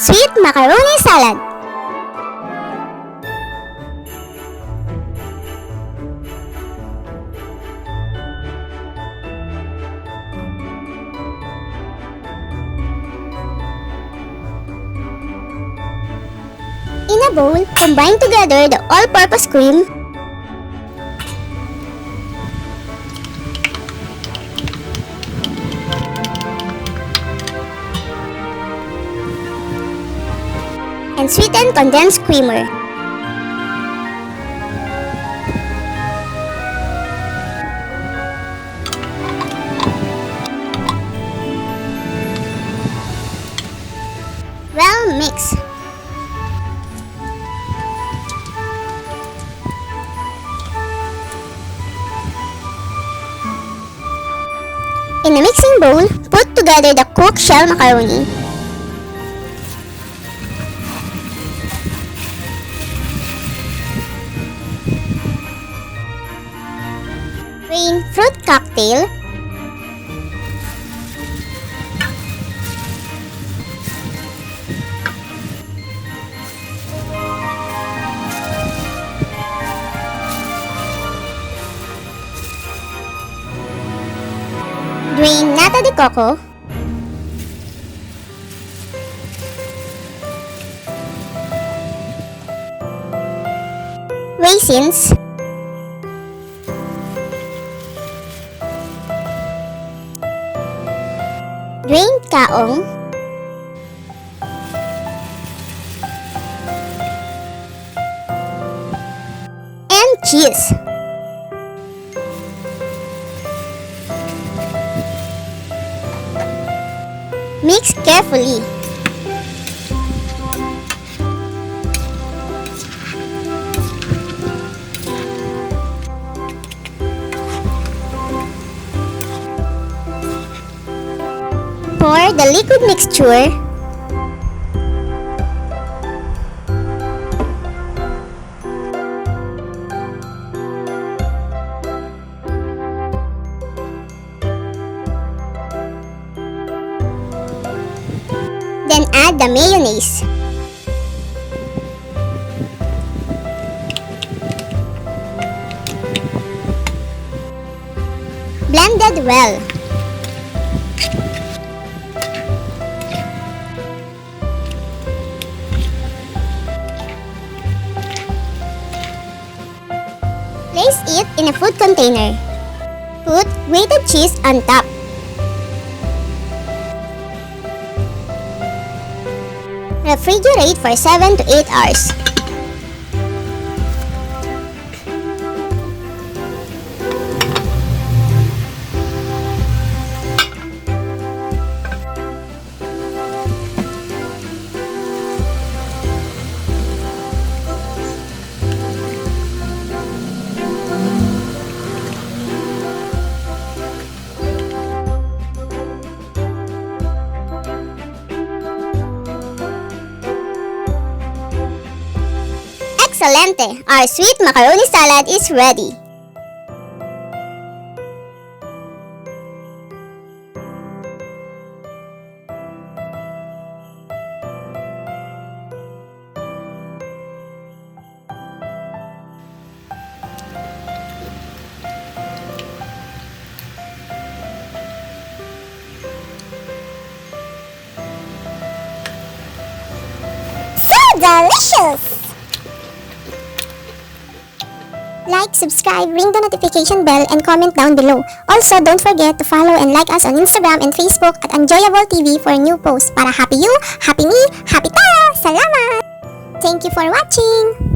Sweet macaroni salad. In a bowl, combine together the all-purpose cream, and sweetened condensed creamer. Well mix. In a mixing bowl, put together the cooked shell macaroni, plain fruit cocktail, drain nata de coco, raisins, drained kaong, and cheese. Mix carefully. Pour the liquid mixture then add the mayonnaise. Blended well. Place it in a food container. Put grated cheese on top. Refrigerate for 7 to 8 hours. Excelente! Our sweet macaroni salad is ready. So delicious! Like, subscribe, ring the notification bell, and comment down below. Also, don't forget to follow and like us on Instagram and Facebook at Enjoyable TV for new posts. Para happy you, happy me, happy tayo! Salamat! Thank you for watching!